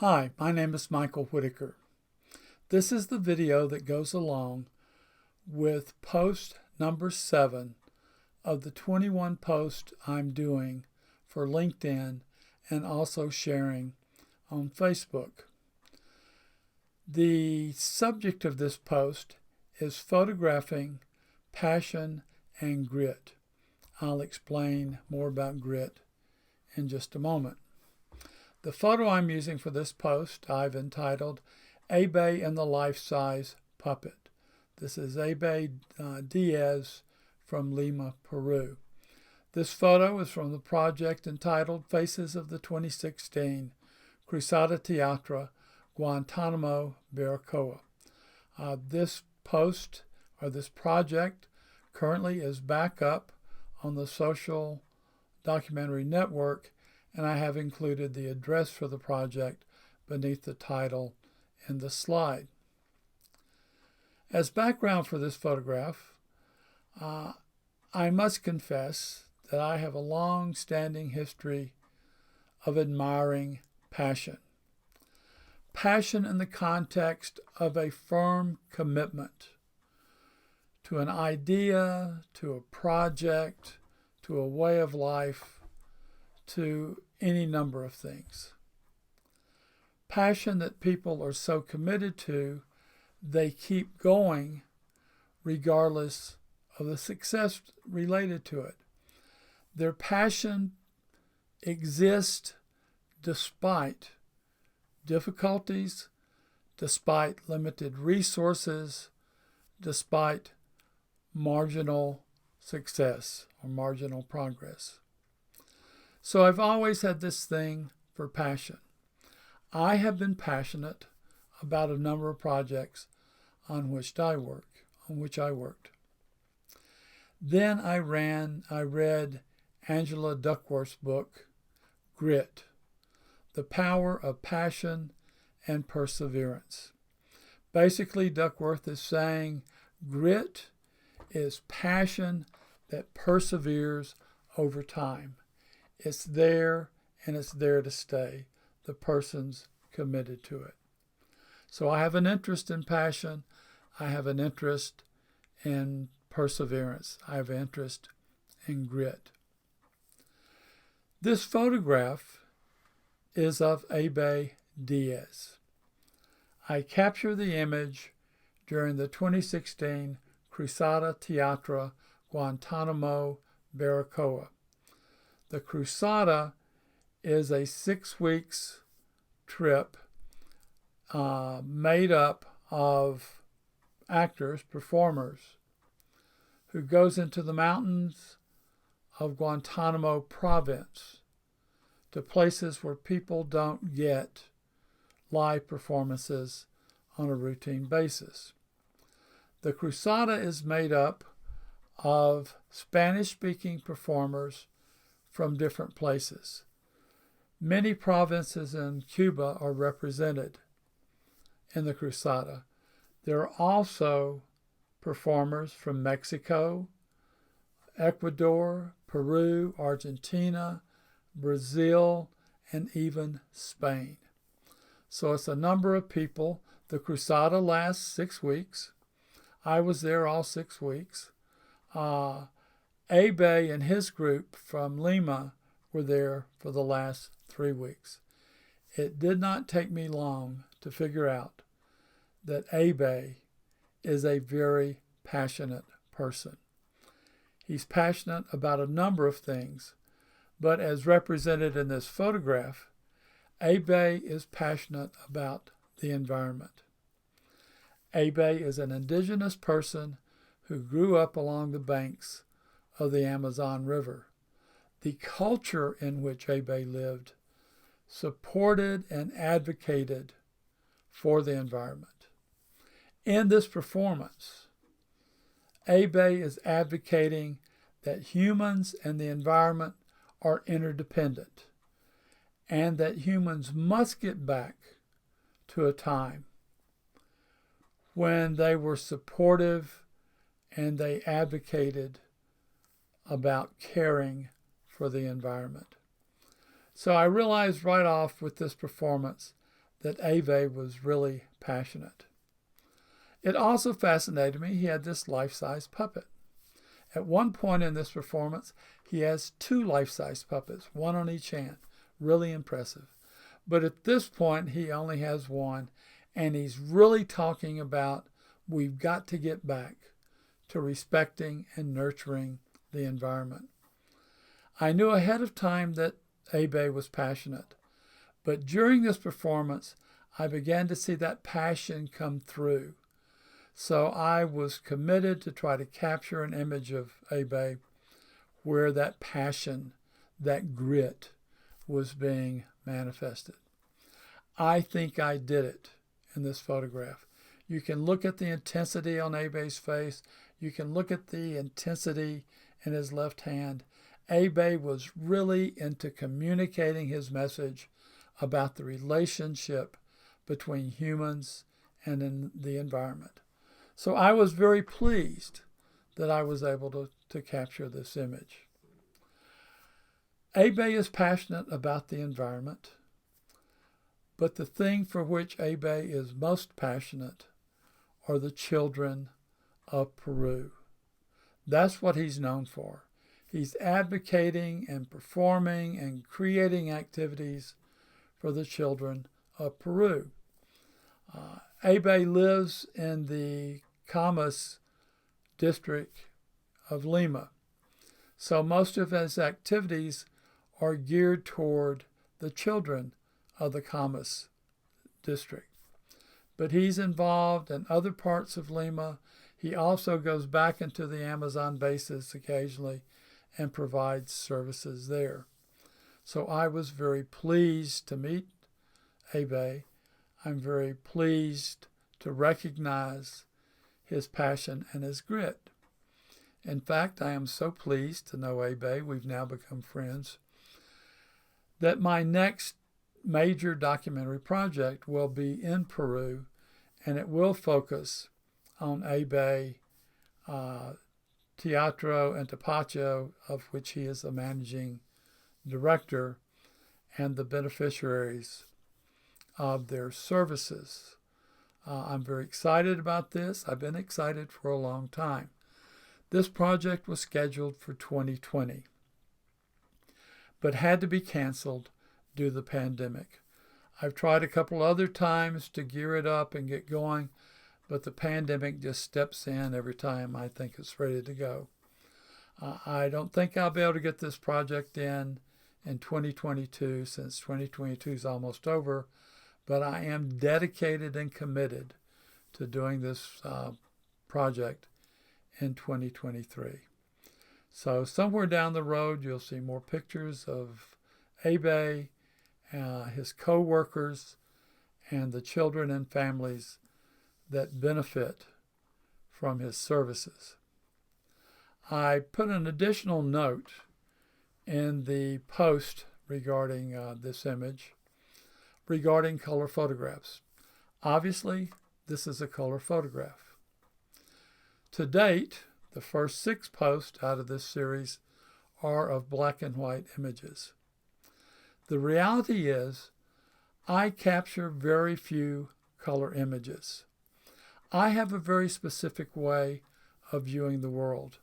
Hi, my name is Michael Whitaker. This is the video that goes along with post number 7 of the 21 posts I'm doing for LinkedIn and also sharing on Facebook. The subject of this post is photographing passion and grit. I'll explain more about grit in just a moment. The photo I'm using for this post I've entitled Heber and the Life-Size Puppet. This is Heber Diaz from Lima, Peru. This photo is from the project entitled Faces of the 2016 Cruzada Teatral Guantánamo-Baracoa. This post, or this project, currently is back up on the social documentary network, and I have included the address for the project beneath the title in the slide. As background for this photograph, I must confess that I have a long-standing history of admiring passion. Passion in the context of a firm commitment to an idea, to a project, to a way of life, to any number of things. Passion that people are so committed to, they keep going regardless of the success related to it. Their passion exists despite difficulties, despite limited resources, despite marginal success or marginal progress. So I've always had this thing for passion. I have been passionate about a number of projects on which I worked. Then I read Angela Duckworth's book, Grit, The Power of Passion and Perseverance. Basically, Duckworth is saying grit is passion that perseveres over time. It's there, and it's there to stay. The person's committed to it. So I have an interest in passion. I have an interest in perseverance. I have an interest in grit. This photograph is of Heber Diaz. I captured the image during the 2016 Cruzada Teatral Guantánamo-Baracoa. The Cruzada is a 6 weeks trip made up of actors, performers, who goes into the mountains of Guantanamo province to places where people don't get live performances on a routine basis. The Cruzada is made up of Spanish-speaking performers from different places. Many provinces in Cuba are represented in the Cruzada. There are also performers from Mexico, Ecuador, Peru, Argentina, Brazil, and even Spain. So it's a number of people. The Cruzada lasts 6 weeks. I was there all 6 weeks. Heber and his group from Lima were there for the last 3 weeks. It did not take me long to figure out that Heber is a very passionate person. He's passionate about a number of things, but as represented in this photograph, Heber is passionate about the environment. Heber is an indigenous person who grew up along the banks of the Amazon River. The culture in which Heber lived supported and advocated for the environment. In this performance, Heber is advocating that humans and the environment are interdependent and that humans must get back to a time when they were supportive and they advocated about caring for the environment. So I realized right off with this performance that Ave was really passionate. It also fascinated me he had this life-size puppet. At one point in this performance, he has 2 life-size puppets, one on each hand. Really impressive. But at this point, he only has one, and he's really talking about we've got to get back to respecting and nurturing the environment. I knew ahead of time that Abe was passionate, but during this performance, I began to see that passion come through. So I was committed to try to capture an image of Abe where that passion, that grit was being manifested. I think I did it in this photograph. You can look at the intensity on Abe's face. You can look at the intensity in his left hand. Abe was really into communicating his message about the relationship between humans and in the environment. So I was very pleased that I was able to capture this image. Abe is passionate about the environment, but the thing for which Abe is most passionate are the children of Peru. That's what he's known for. He's advocating and performing and creating activities for the children of Peru. Abe lives in the Camas district of Lima. So most of his activities are geared toward the children of the Camas district. But he's involved in other parts of Lima. He also goes back into the Amazon bases occasionally and provides services there. So I was very pleased to meet Abe. I'm very pleased to recognize his passion and his grit. In fact, I am so pleased to know Abe, we've now become friends, that my next major documentary project will be in Peru, and it will focus on Abe, Teatro, Intipacha, of which he is a managing director, and the beneficiaries of their services. I'm very excited about this. I've been excited for a long time. This project was scheduled for 2020, but had to be canceled due to the pandemic. I've tried a couple other times to gear it up and get going, but the pandemic just steps in every time I think it's ready to go. I don't think I'll be able to get this project in 2022, since 2022 is almost over, but I am dedicated and committed to doing this project in 2023. So somewhere down the road, you'll see more pictures of Abe, his co-workers, and the children and families that benefit from his services. I put an additional note in the post regarding this image, regarding color photographs. Obviously, this is a color photograph. To date, the first 6 posts out of this series are of black and white images. The reality is, I capture very few color images. I have a very specific way of viewing the world.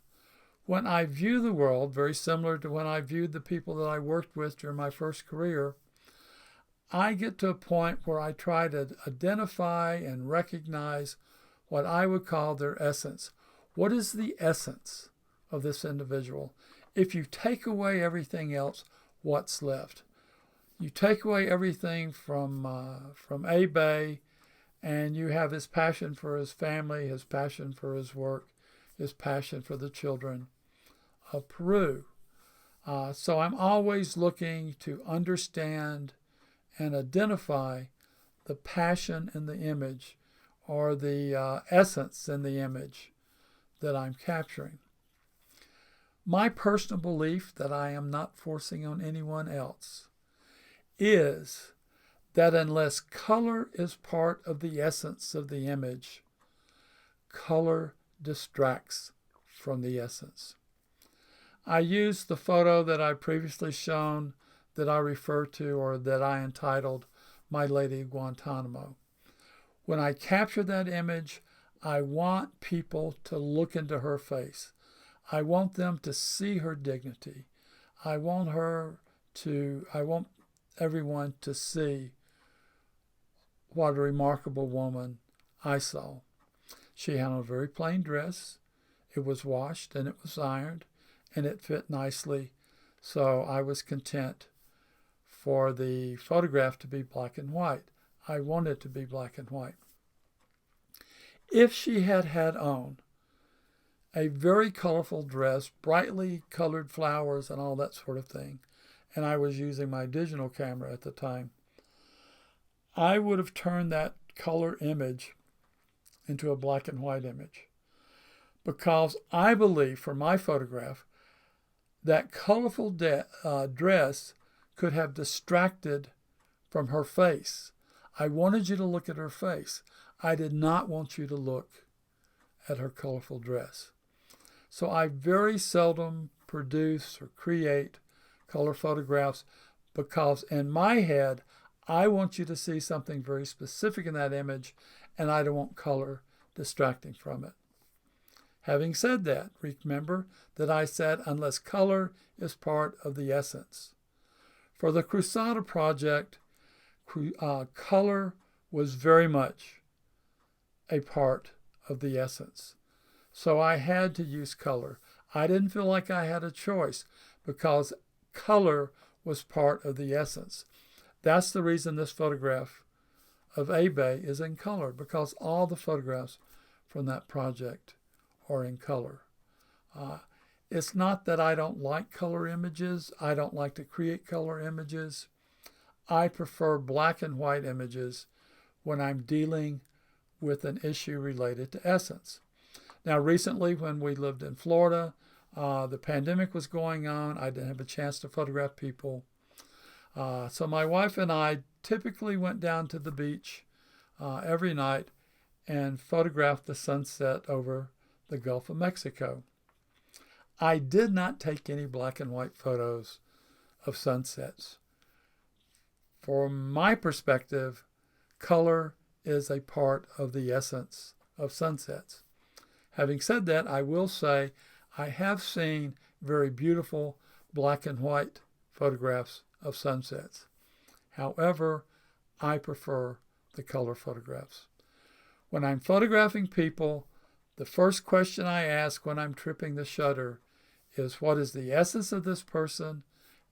When I view the world, very similar to when I viewed the people that I worked with during my first career, I get to a point where I try to identify and recognize what I would call their essence. What is the essence of this individual? If you take away everything else, what's left? You take away everything from Abe, and you have his passion for his family, his passion for his work, his passion for the children of Peru. So I'm always looking to understand and identify the passion in the image, or the essence in the image that I'm capturing. My personal belief that I am not forcing on anyone else is that unless color is part of the essence of the image, color distracts from the essence. I used the photo that I previously shown that I refer to, or that I entitled My Lady of Guantanamo. When I capture that image, I want people to look into her face. I want them to see her dignity. I want everyone to see what a remarkable woman I saw. She had on a very plain dress. It was washed and it was ironed and it fit nicely. So I was content for the photograph to be black and white. I wanted it to be black and white. If she had had on a very colorful dress, brightly colored flowers and all that sort of thing, and I was using my digital camera at the time, I would have turned that color image into a black and white image. Because I believe, for my photograph, that colorful dress could have distracted from her face. I wanted you to look at her face. I did not want you to look at her colorful dress. So I very seldom produce or create color photographs because in my head, I want you to see something very specific in that image, and I don't want color distracting from it. Having said that, remember that I said unless color is part of the essence. For the Cruzada project, color was very much a part of the essence. So I had to use color. I didn't feel like I had a choice because color was part of the essence. That's the reason this photograph of Heber is in color, because all the photographs from that project are in color. It's not that I don't like color images. I don't like to create color images. I prefer black and white images when I'm dealing with an issue related to essence. Now, recently, when we lived in Florida, the pandemic was going on. I didn't have a chance to photograph people. So my wife and I typically went down to the beach every night and photographed the sunset over the Gulf of Mexico. I did not take any black and white photos of sunsets. From my perspective, color is a part of the essence of sunsets. Having said that, I will say I have seen very beautiful black and white photographs of sunsets. However, I prefer the color photographs. When I'm photographing people, the first question I ask when I'm tripping the shutter is, what is the essence of this person,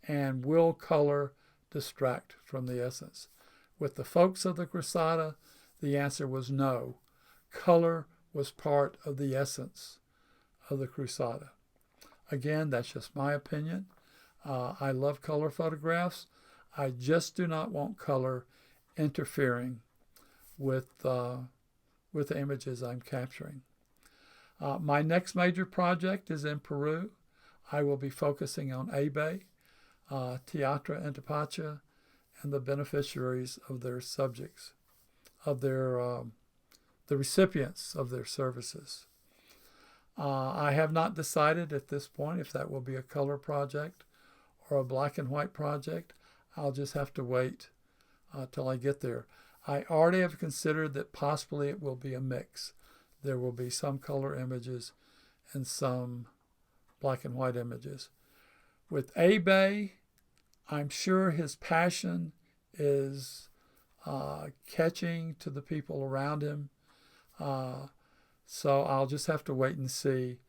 and will color distract from the essence? With the folks of the Cruzada, the answer was no. Color was part of the essence of the Cruzada. Again, that's just my opinion. I love color photographs. I just do not want color interfering with the images I'm capturing. My next major project is in Peru. I will be focusing on Heber, Teatro, Intipacha, and the beneficiaries of their subjects, of their the recipients of their services. I have not decided at this point if that will be a color project or a black and white project. I'll just have to wait till I get there. I already have considered that possibly it will be a mix. There will be some color images and some black and white images. With Heber, I'm sure his passion is catching to the people around him. So I'll just have to wait and see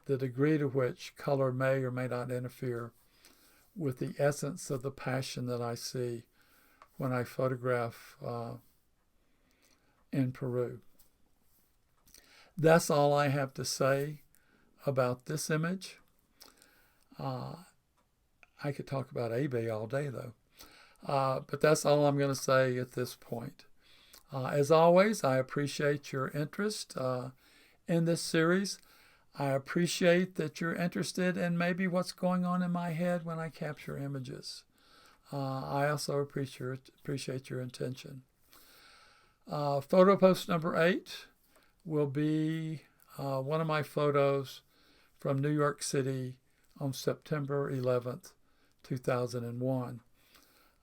the degree to which color may or may not interfere with the essence of the passion that I see when I photograph in Peru. That's all I have to say about this image. I could talk about Heber all day, though. But that's all I'm going to say at this point. As always, I appreciate your interest in this series. I appreciate that you're interested in maybe what's going on in my head when I capture images. I also appreciate your intention. Photo post number 8 will be one of my photos from New York City on September 11th, 2001.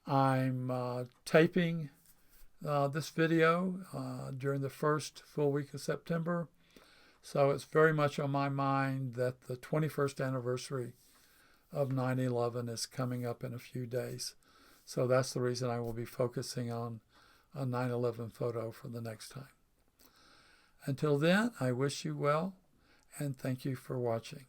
I'm taping this video during the first full week of September. So it's very much on my mind that the 21st anniversary of 9/11 is coming up in a few days. So that's the reason I will be focusing on a 9/11 photo for the next time. Until then, I wish you well, and thank you for watching.